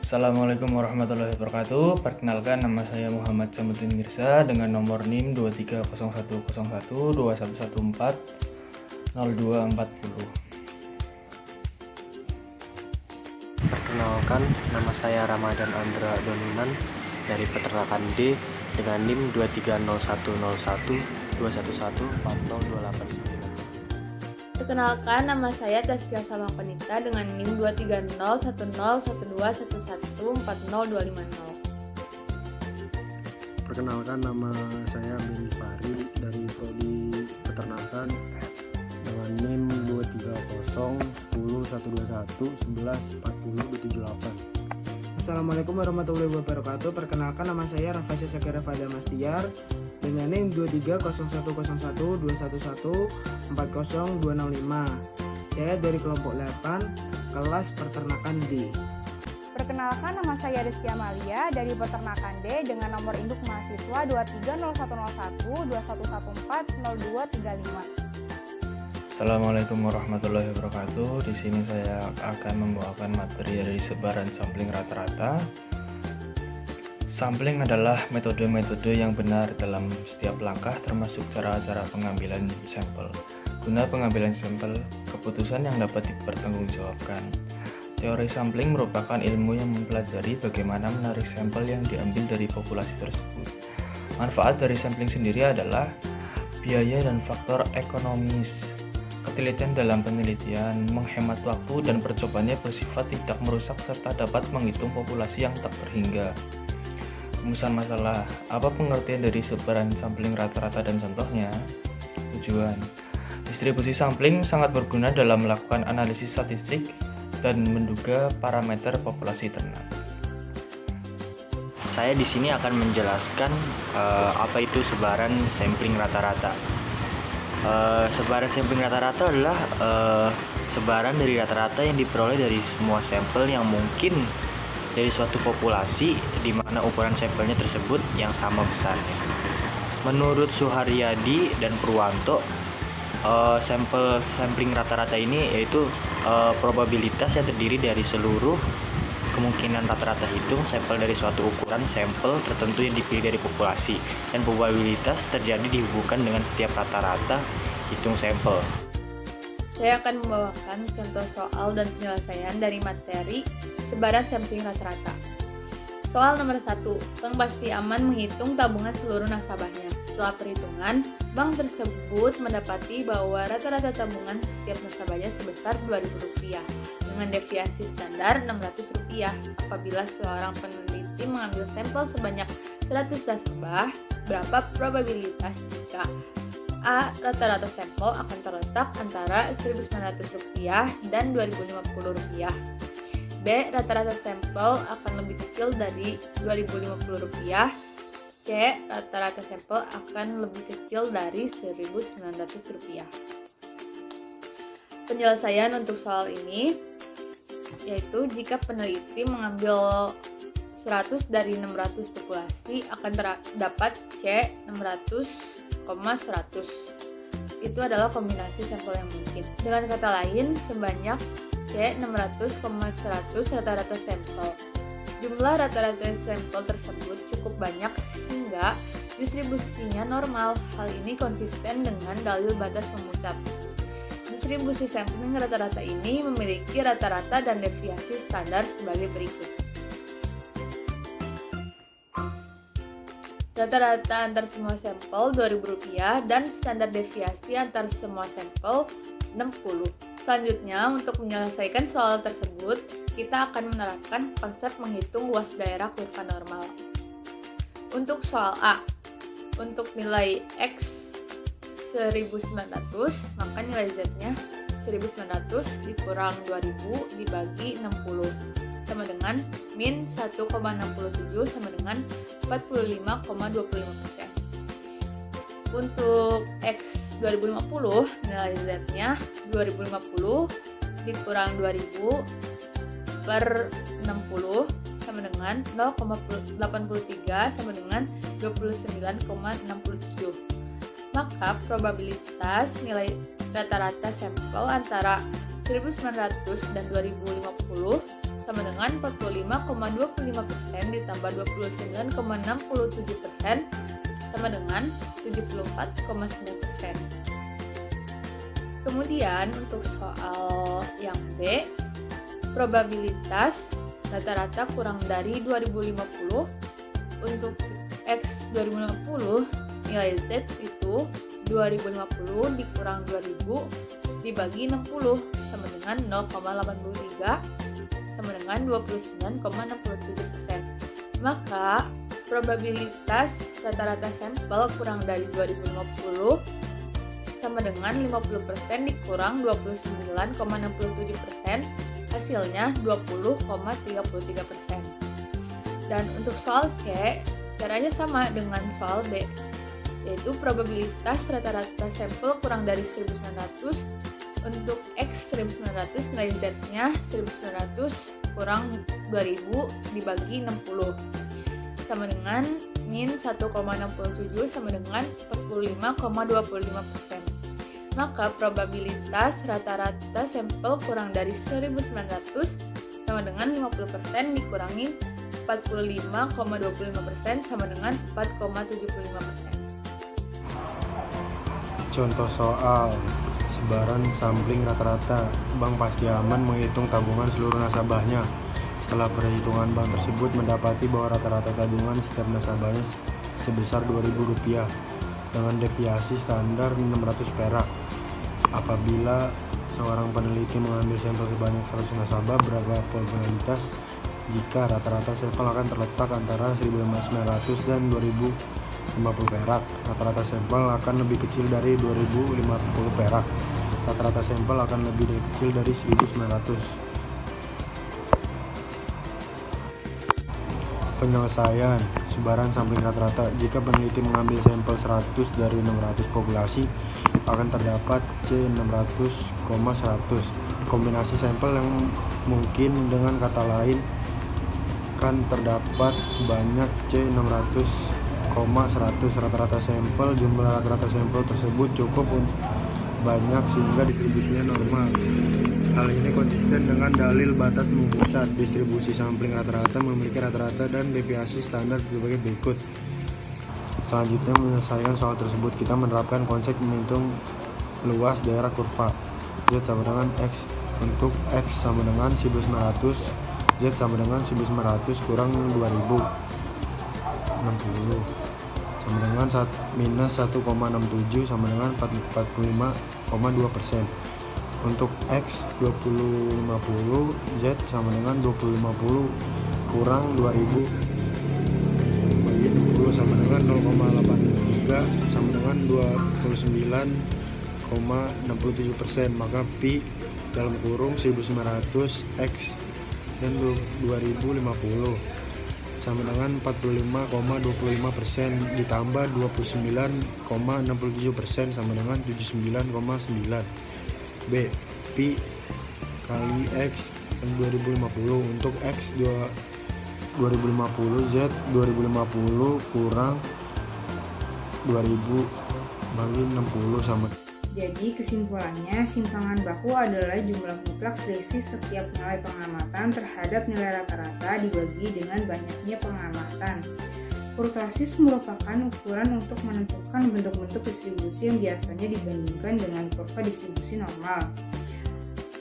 Assalamualaikum warahmatullahi wabarakatuh. Perkenalkan, nama saya Muhammad Jamuddin Mirza dengan nomor NIM 23010121140240. Perkenalkan, nama saya Ramadan Andra Doniman dari Peternakan D dengan NIM 23010121140289. Perkenalkan, nama saya Taskia Salma Konita dengan NIM 230101211402050. Perkenalkan, nama saya Beni Fahri dari Prodi Peternakan dengan NIM 2301012114078. Assalamualaikum warahmatullahi wabarakatuh. Perkenalkan, nama saya Rafasya Syakira Fadha Mastiar dengan NIM 230101211402025. Saya dari kelompok 8 kelas peternakan D. Perkenalkan, nama saya Rizky Amalia dari Peternakan D dengan nomor induk mahasiswa 230110121140235. Assalamualaikum warahmatullahi wabarakatuh. Di sini saya akan membawakan materi dari sebaran sampling rata-rata. Sampling adalah metode-metode yang benar dalam setiap langkah, termasuk cara-cara pengambilan sampel. Guna pengambilan sampel, keputusan yang dapat dipertanggungjawabkan. Teori sampling merupakan ilmu yang mempelajari bagaimana menarik sampel yang diambil dari populasi tersebut. Manfaat dari sampling sendiri adalah biaya dan faktor ekonomis. Ketelitian dalam penelitian, menghemat waktu, dan percobaannya bersifat tidak merusak serta dapat menghitung populasi yang tak terhingga. Rumusan masalah, apa pengertian dari sebaran sampling rata-rata dan contohnya? Tujuan, distribusi sampling sangat berguna dalam melakukan analisis statistik dan menduga parameter populasi ternak. Saya di sini akan menjelaskan apa itu sebaran sampling rata-rata. Sebaran sampling rata-rata adalah sebaran dari rata-rata yang diperoleh dari semua sampel yang mungkin dari suatu populasi di mana ukuran sampelnya tersebut yang sama besarnya. Menurut Suharyadi dan Purwanto, sampling rata-rata ini yaitu probabilitas yang terdiri dari seluruh kemungkinan rata-rata hitung sampel dari suatu ukuran sampel tertentu yang dipilih dari populasi, dan probabilitas terjadi dihubungkan dengan setiap rata-rata hitung sampel. Saya akan membawakan contoh soal dan penyelesaian dari materi sebaran sampling rata-rata. Soal nomor 1, bank pasti aman menghitung tabungan seluruh nasabahnya. Setelah perhitungan, bank tersebut mendapati bahwa rata-rata tabungan setiap nasabahnya sebesar Rp2.000 dengan deviasi standar Rp600. Apabila seorang peneliti mengambil sampel sebanyak 100 nasabah, berapa probabilitas jika A. Rata-rata sampel akan terletak antara Rp1.900 dan Rp2.050. B. Rata-rata sampel akan lebih kecil dari Rp2.050. C. Rata-rata sampel akan lebih kecil dari Rp1.900. Penyelesaian untuk soal ini yaitu jika peneliti mengambil 100 dari 600 populasi akan terdapat C 600,100. Itu adalah kombinasi sampel yang mungkin. Dengan kata lain, sebanyak C 600,100 rata-rata sampel. Jumlah rata-rata sampel tersebut cukup banyak sehingga distribusinya normal. Hal ini konsisten dengan dalil batas pemusat. Distribusi sampling rata-rata ini memiliki rata-rata dan deviasi standar sebagai berikut. Rata-rata antar semua sampel Rp2.000 dan standar deviasi antar semua sampel 60. Selanjutnya, untuk menyelesaikan soal tersebut, kita akan menerapkan konsep menghitung luas daerah kurva normal. Untuk soal A, untuk nilai X 1.900, maka nilai Z-nya 1.900 dikurang 2.000 dibagi 60 sama dengan min 1,67 sama dengan 45,25%. Untuk X 2050, nilai Z-nya 2050 dikurang 2.000 per 60 sama dengan 0,83 sama dengan 29,67. Maka probabilitas nilai rata-rata sampel antara 1900 dan 2050 sama dengan 45,25% ditambah 29,67% sama dengan 74,9%. Kemudian untuk soal yang B, probabilitas rata-rata kurang dari 2050. Untuk X 2050, nilai Z itu 2050 dikurang 2000 dibagi 60 sama dengan 0,83 sama dengan 29,67%. Maka probabilitas rata-rata sampel kurang dari 2050 sama dengan 50% dikurang 29,67%, hasilnya 20,33%. Dan untuk soal C, caranya sama dengan soal B, yaitu probabilitas rata-rata sampel kurang dari 1900. Untuk X 1900, nilai Z-nya 1900 kurang 2000 dibagi 60 sama dengan min 1,67 sama dengan 45,25%. Maka probabilitas rata-rata sampel kurang dari 1900 sama dengan 50% dikurangi 45,25% sama dengan 4,75%. Contoh soal sebaran sampling rata-rata. Bank Pasti Aman menghitung tabungan seluruh nasabahnya. Setelah perhitungan, bank tersebut mendapati bahwa rata-rata tabungan setiap nasabahnya sebesar Rp2.000 dengan deviasi standar 600 perak. Apabila seorang peneliti mengambil sampel sebanyak 100 nasabah, berapa probabilitas jika rata-rata sampel akan terletak antara 1.900 dan 2.050 perak? Rata-rata sampel akan lebih kecil dari 2.050 perak. Rata-rata sampel akan lebih kecil dari 1.900. Penyelesaian sebaran sampling rata-rata. Jika peneliti mengambil sampel 100 dari 600 populasi, akan terdapat C600,100. Kombinasi sampel yang mungkin, dengan kata lain, kan terdapat sebanyak C600,100. Rata-rata sampel. Jumlah rata-rata sampel tersebut cukup banyak sehingga distribusinya normal. Hal ini konsisten dengan dalil batas pusat. Distribusi sampling rata-rata memiliki rata-rata dan deviasi standar sebagai berikut. Selanjutnya, menyelesaikan soal tersebut, kita menerapkan konsep menghitung luas daerah kurva. Z sama dengan X. Untuk X sama dengan 1900, Z sama dengan 1900 kurang 2060 sama dengan minus 1,67 sama dengan 45,2%. Untuk X 2050, Z sama dengan 2050 kurang 2000 bagi 60 sama dengan 0,83 sama dengan 29,67%. Maka Pi dalam kurung 1900 X dan 2050 sama dengan 45,25% ditambah 29,67% sama dengan 79,9. B. Pi kali X 2050. Untuk X 2050, Z 2050 kurang 2000 bagi 60 sama. Jadi kesimpulannya, simpangan baku adalah jumlah mutlak selisih setiap nilai pengamatan terhadap nilai rata-rata dibagi dengan banyaknya pengamatan. Kurtosis merupakan ukuran untuk menentukan bentuk-bentuk distribusi yang biasanya dibandingkan dengan kurva distribusi normal.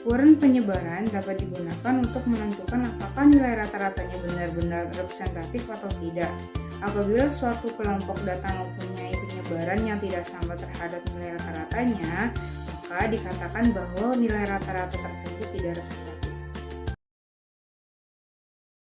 Ukuran penyebaran dapat digunakan untuk menentukan apakah nilai rata-ratanya benar-benar representatif atau tidak. Apabila suatu kelompok data mempunyai penyebaran yang tidak sama terhadap nilai rata-ratanya, maka dikatakan bahwa nilai rata-rata tersebut tidak representatif.